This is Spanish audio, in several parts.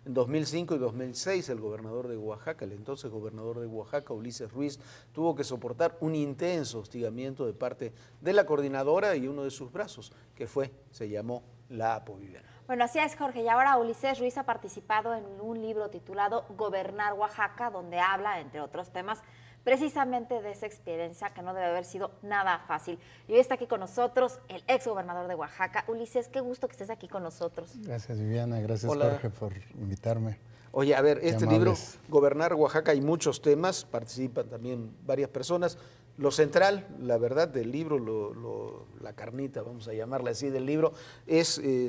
En 2005 y 2006 el gobernador de Oaxaca, el entonces gobernador de Oaxaca, Ulises Ruiz, tuvo que soportar un intenso hostigamiento de parte de la coordinadora y uno de sus brazos, que se llamó la APO, Viviana. Bueno, así es, Jorge. Y ahora Ulises Ruiz ha participado en un libro titulado Gobernar Oaxaca, donde habla, entre otros temas, precisamente de esa experiencia que no debe haber sido nada fácil. Y hoy está aquí con nosotros el ex gobernador de Oaxaca. Ulises, qué gusto que estés aquí con nosotros. Gracias, Viviana. Gracias, Hola. Jorge, por invitarme. Oye, a ver, este libro, amables. Gobernar Oaxaca, hay muchos temas, participan también varias personas. Lo central, la verdad, del libro, la carnita, vamos a llamarla así, del libro,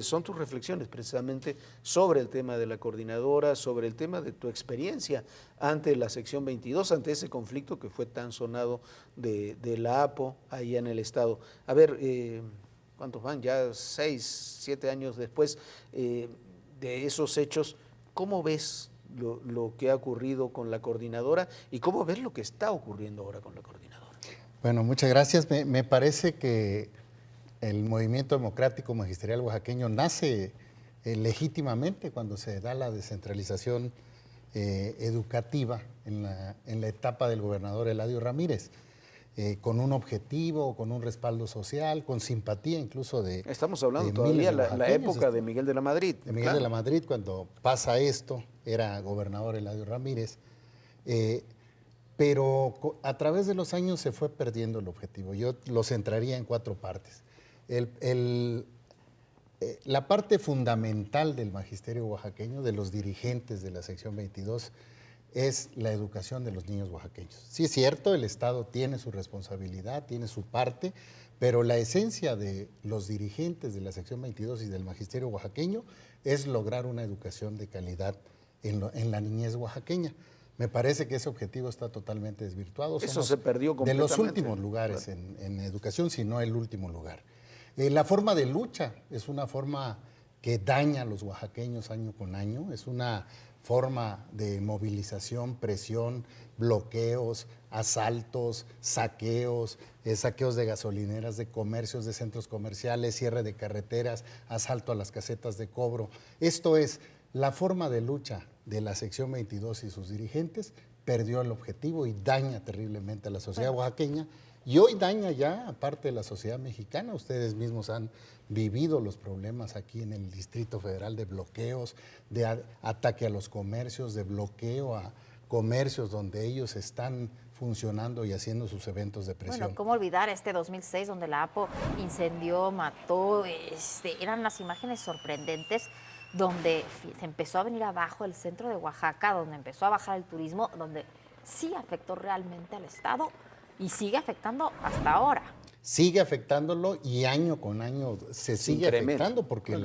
son tus reflexiones precisamente sobre el tema de la coordinadora, sobre el tema de tu experiencia ante la sección 22, ante ese conflicto que fue tan sonado de la APO ahí en el estado. A ver, ¿cuántos van? Ya 6, 7 años después de esos hechos, ¿cómo ves lo que ha ocurrido con la coordinadora y cómo ves lo que está ocurriendo ahora con la coordinadora? Bueno, muchas gracias. Me parece que el movimiento democrático magisterial oaxaqueño nace legítimamente cuando se da la descentralización educativa en la etapa del gobernador Eladio Ramírez, con un objetivo, con un respaldo social, con simpatía incluso de... Estamos hablando todavía la época de Miguel de la Madrid. De Miguel de la Madrid, cuando pasa esto, era gobernador Eladio Ramírez. Pero a través de los años se fue perdiendo el objetivo. Yo lo centraría en 4 partes. La parte fundamental del magisterio oaxaqueño, de los dirigentes de la sección 22, es la educación de los niños oaxaqueños. Sí es cierto, el Estado tiene su responsabilidad, tiene su parte, pero la esencia de los dirigentes de la sección 22 y del magisterio oaxaqueño es lograr una educación de calidad en la niñez oaxaqueña. Me parece que ese objetivo está totalmente desvirtuado. Eso se perdió completamente. De los últimos lugares claro. en educación, si no el último lugar. La forma de lucha es una forma que daña a los oaxaqueños año con año, es una forma de movilización, presión, bloqueos, asaltos, saqueos de gasolineras, de comercios, de centros comerciales, cierre de carreteras, asalto a las casetas de cobro. Esto es la forma de lucha de la sección 22 y sus dirigentes, perdió el objetivo y daña terriblemente a la sociedad oaxaqueña. Y hoy daña ya, aparte de la sociedad mexicana, ustedes mismos han vivido los problemas aquí en el Distrito Federal de bloqueos, de ataque a los comercios, de bloqueo a comercios donde ellos están funcionando y haciendo sus eventos de presión. Bueno, ¿cómo olvidar este 2006 donde la APO incendió, mató? Eran las imágenes sorprendentes donde se empezó a venir abajo el centro de Oaxaca, donde empezó a bajar el turismo, donde sí afectó realmente al Estado y sigue afectando hasta ahora. Sigue afectándolo y año con año se sigue afectando porque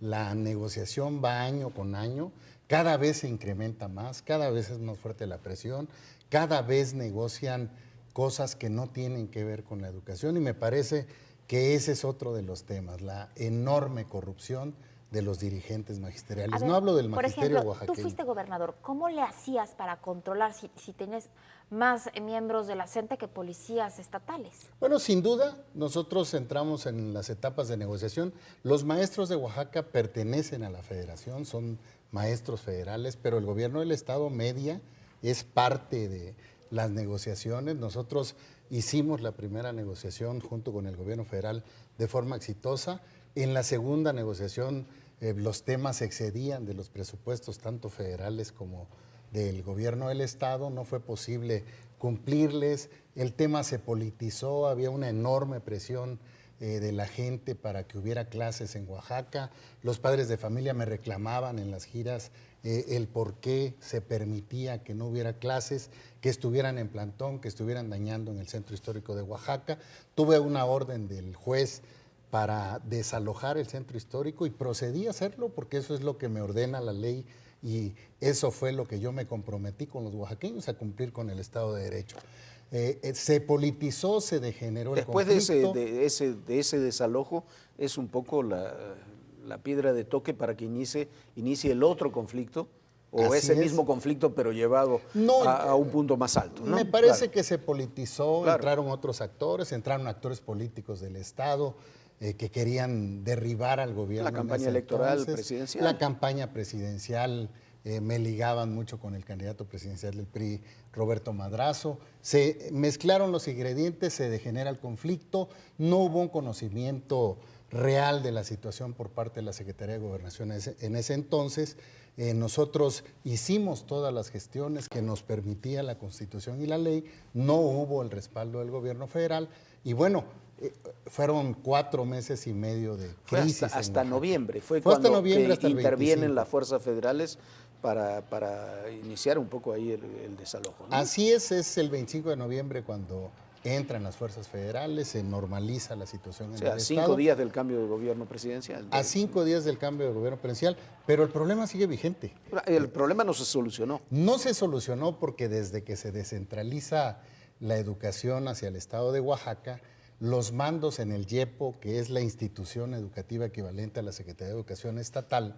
la negociación va año con año, cada vez se incrementa más, cada vez es más fuerte la presión, cada vez negocian cosas que no tienen que ver con la educación y me parece que ese es otro de los temas, la enorme corrupción de los dirigentes magisteriales. Ver, no hablo del magisterio por ejemplo, oaxaqueño. Tú fuiste gobernador, ¿cómo le hacías para controlar si tienes más miembros de la CENTE que policías estatales? Bueno, sin duda, nosotros entramos en las etapas de negociación. Los maestros de Oaxaca pertenecen a la federación, son maestros federales, pero el gobierno del estado media es parte de las negociaciones. Nosotros hicimos la primera negociación junto con el gobierno federal de forma exitosa. En la segunda negociación los temas excedían de los presupuestos tanto federales como del gobierno del estado, no fue posible cumplirles, el tema se politizó, había una enorme presión de la gente para que hubiera clases en Oaxaca, los padres de familia me reclamaban en las giras el por qué se permitía que no hubiera clases, que estuvieran en plantón, que estuvieran dañando en el centro histórico de Oaxaca. Tuve una orden del juez para desalojar el centro histórico y procedí a hacerlo porque eso es lo que me ordena la ley y eso fue lo que yo me comprometí con los oaxaqueños a cumplir con el Estado de Derecho. Se politizó, se degeneró el conflicto. Después de ese desalojo es un poco la piedra de toque para que inicie el otro conflicto o Así ese es. mismo conflicto pero llevado a un punto más alto, ¿no? Me parece Claro. que se politizó, Claro. entraron otros actores, entraron actores políticos del Estado, que querían derribar al gobierno. La en campaña ese electoral entonces. presidencial. La campaña presidencial, me ligaban mucho con el candidato presidencial del PRI, Roberto Madrazo. Se mezclaron los ingredientes, se degenera el conflicto, no hubo un conocimiento real de la situación por parte de la Secretaría de Gobernación en ese entonces. Nosotros hicimos todas las gestiones que nos permitía la Constitución y la ley, no hubo el respaldo del gobierno federal y bueno, fueron 4 meses y medio de Fue crisis. hasta noviembre, fue hasta cuando noviembre, que hasta el intervienen 25. las fuerzas federales para iniciar un poco ahí el desalojo, ¿no? Así es el 25 de noviembre cuando entran las fuerzas federales, se normaliza la situación O en sea, el 5 Estado. días del cambio de gobierno presidencial. A 5 días del cambio de gobierno presidencial, pero el problema sigue vigente. El problema no se solucionó. No se solucionó porque desde que se descentraliza la educación hacia el Estado de Oaxaca, los mandos en el YEPO, que es la institución educativa equivalente a la Secretaría de Educación Estatal,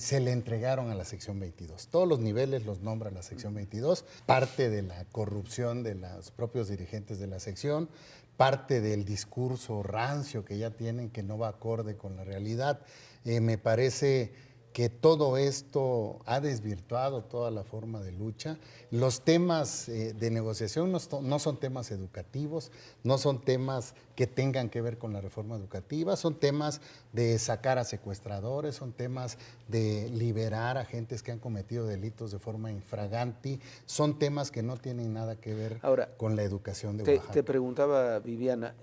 se le entregaron a la sección 22. Todos los niveles los nombra la sección 22, parte de la corrupción de los propios dirigentes de la sección, parte del discurso rancio que ya tienen que no va acorde con la realidad. Me parece que todo esto ha desvirtuado toda la forma de lucha. Los temas de negociación no son temas educativos, no son temas que tengan que ver con la reforma educativa, son temas de sacar a secuestradores, son temas de liberar a agentes que han cometido delitos de forma infraganti, son temas que no tienen nada que ver con la educación de Oaxaca. Te preguntaba, Viviana,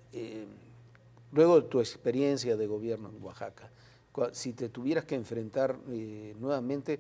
luego de tu experiencia de gobierno en Oaxaca, si te tuvieras que enfrentar nuevamente,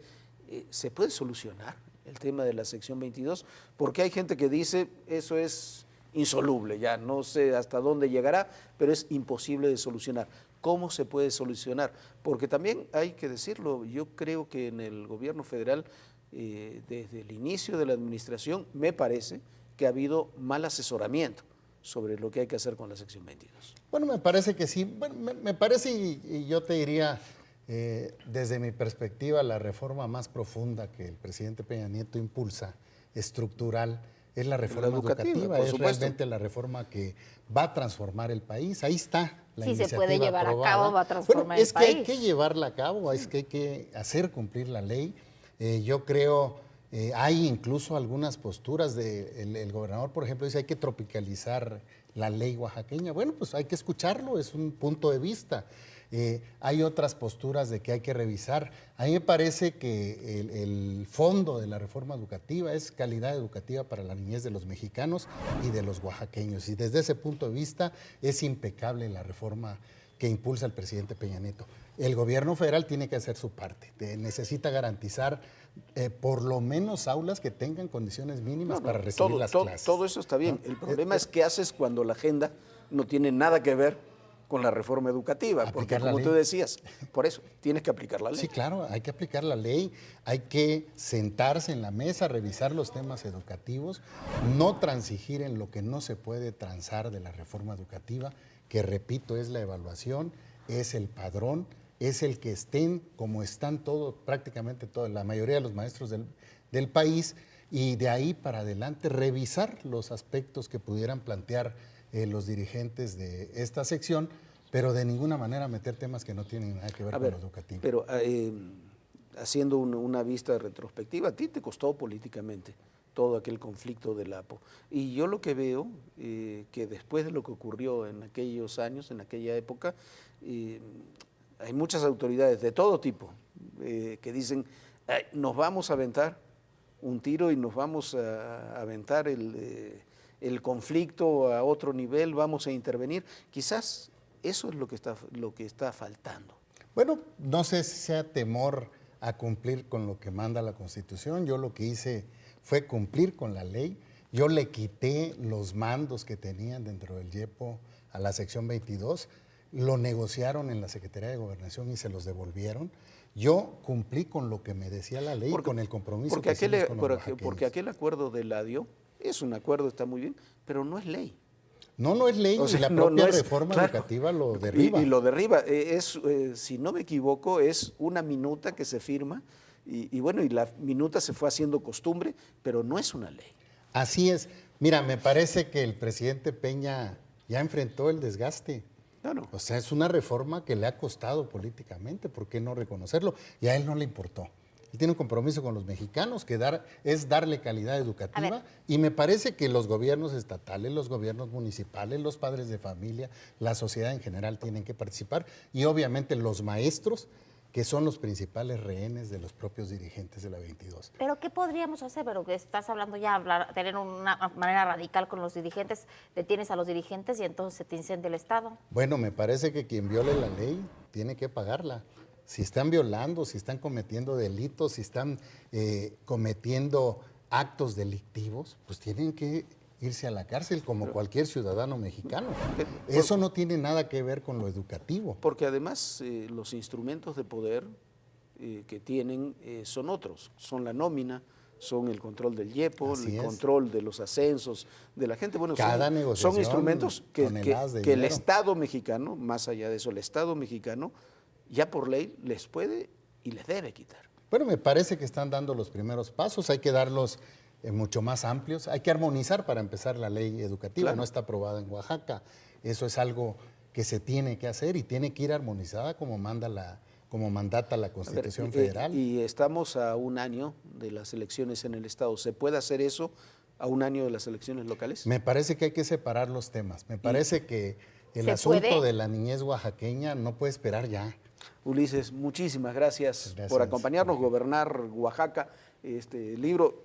¿se puede solucionar el tema de la sección 22? Porque hay gente que dice, eso es insoluble, ya no sé hasta dónde llegará, pero es imposible de solucionar. ¿Cómo se puede solucionar? Porque también hay que decirlo, yo creo que en el gobierno federal, desde el inicio de la administración, me parece que ha habido mal asesoramiento sobre lo que hay que hacer con la sección 22. Bueno, me parece que sí. Bueno, me parece, y yo te diría, desde mi perspectiva, la reforma más profunda que el presidente Peña Nieto impulsa, estructural, es la reforma educativa, es realmente la reforma que va a transformar el país. Ahí está la iniciativa se puede llevar aprobada. a cabo, va a transformar es el que país. hay que llevarla a cabo, es que hay que hacer cumplir la ley. Yo creo, hay incluso algunas posturas el gobernador, por ejemplo, dice hay que tropicalizar la ley oaxaqueña. Bueno, pues hay que escucharlo, es un punto de vista. Hay otras posturas de que hay que revisar. A mí me parece que el fondo de la reforma educativa es calidad educativa para la niñez de los mexicanos y de los oaxaqueños. Y desde ese punto de vista es impecable la reforma que impulsa el presidente Peña Nieto. El gobierno federal tiene que hacer su parte. Necesita garantizar por lo menos aulas que tengan condiciones mínimas para recibir las clases. Todo eso está bien. El problema es qué haces cuando la agenda no tiene nada que ver con la reforma educativa, porque como tú decías, por eso tienes que aplicar la ley. Sí, claro, hay que aplicar la ley, hay que sentarse en la mesa, revisar los temas educativos, no transigir en lo que no se puede transar de la reforma educativa, que repito, es la evaluación, es el padrón, es el que estén como están prácticamente la mayoría de los maestros del país, y de ahí para adelante revisar los aspectos que pudieran plantear los dirigentes de esta sección, pero de ninguna manera meter temas que no tienen nada que ver con lo educativo. Pero haciendo una vista retrospectiva, a ti te costó políticamente todo aquel conflicto del APO. Y yo lo que veo, que después de lo que ocurrió en aquellos años, en aquella época, hay muchas autoridades de todo tipo que dicen, nos vamos a aventar un tiro y nos vamos a aventar el conflicto a otro nivel, vamos a intervenir. Quizás eso es lo que está faltando. Bueno, no sé si sea temor a cumplir con lo que manda la Constitución. Yo lo que hice fue cumplir con la ley. Yo le quité los mandos que tenían dentro del YEPO a la sección 22. Lo negociaron en la Secretaría de Gobernación y se los devolvieron. Yo cumplí con lo que me decía la ley, con el compromiso que hicimos con los oaxaqueños. Porque aquel acuerdo de Ladio es un acuerdo, está muy bien, pero no es ley. No es ley, y la propia reforma educativa lo derriba. Y lo derriba. Si no me equivoco, es una minuta que se firma y bueno, y la minuta se fue haciendo costumbre, pero no es una ley. Así es. Mira, me parece que el presidente Peña ya enfrentó el desgaste. Claro. O sea, es una reforma que le ha costado políticamente, ¿por qué no reconocerlo? Y a él no le importó. Él tiene un compromiso con los mexicanos que es darle calidad educativa y me parece que los gobiernos estatales, los gobiernos municipales, los padres de familia, la sociedad en general tienen que participar y obviamente los maestros, que son los principales rehenes de los propios dirigentes de la 22. Pero ¿qué podríamos hacer? Pero que estás hablando ya, tener una manera radical con los dirigentes, detienes a los dirigentes y entonces se te incendia el Estado. Bueno, me parece que quien viole la ley tiene que pagarla. Si están violando, si están cometiendo delitos, si están cometiendo actos delictivos, pues tienen que irse a la cárcel como cualquier ciudadano mexicano. Eso no tiene nada que ver con lo educativo. Porque además los instrumentos de poder que tienen son otros, son la nómina, son el control del IEPO, Así el es. control de los ascensos de la gente. Bueno, Cada son negociación, instrumentos que toneladas de el dinero. Estado mexicano, más allá de eso, el Estado mexicano ya por ley les puede y les debe quitar. Bueno, me parece que están dando los primeros pasos, hay que darlos mucho más amplios, hay que armonizar para empezar la ley educativa, Claro. no está aprobada en Oaxaca, eso es algo que se tiene que hacer y tiene que ir armonizada como mandata la Constitución Federal. Y estamos a un año de las elecciones en el Estado. ¿Se puede hacer eso a un año de las elecciones locales? Me parece que hay que separar los temas, me parece que el ¿Se asunto puede? de la niñez oaxaqueña no puede esperar ya. Ulises, muchísimas gracias, Gracias, por acompañarnos, Jorge. Gobernar Oaxaca. Este libro,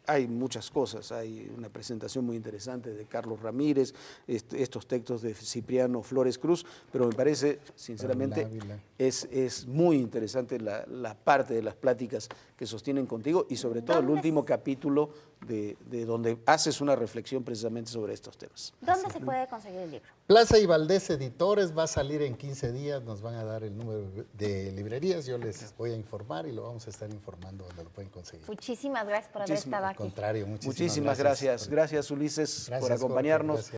hay muchas cosas, hay una presentación muy interesante de Carlos Ramírez, estos textos de Cipriano Flores Cruz, pero me parece, sinceramente, Raúl Ávila. es muy interesante la parte de las pláticas que sostienen contigo y sobre todo el ¿Dónde último es? capítulo de donde haces una reflexión precisamente sobre estos temas. ¿Dónde se puede conseguir el libro? Plaza y Valdés Editores va a salir en 15 días, nos van a dar el número de librerías, yo les voy a informar y lo vamos a estar informando donde lo pueden conseguir. Muchísimas gracias por haber Muchísimas estado Al aquí. contrario, Muchísimas gracias. Gracias, Ulises, Gracias, por Jorge, acompañarnos. gracias.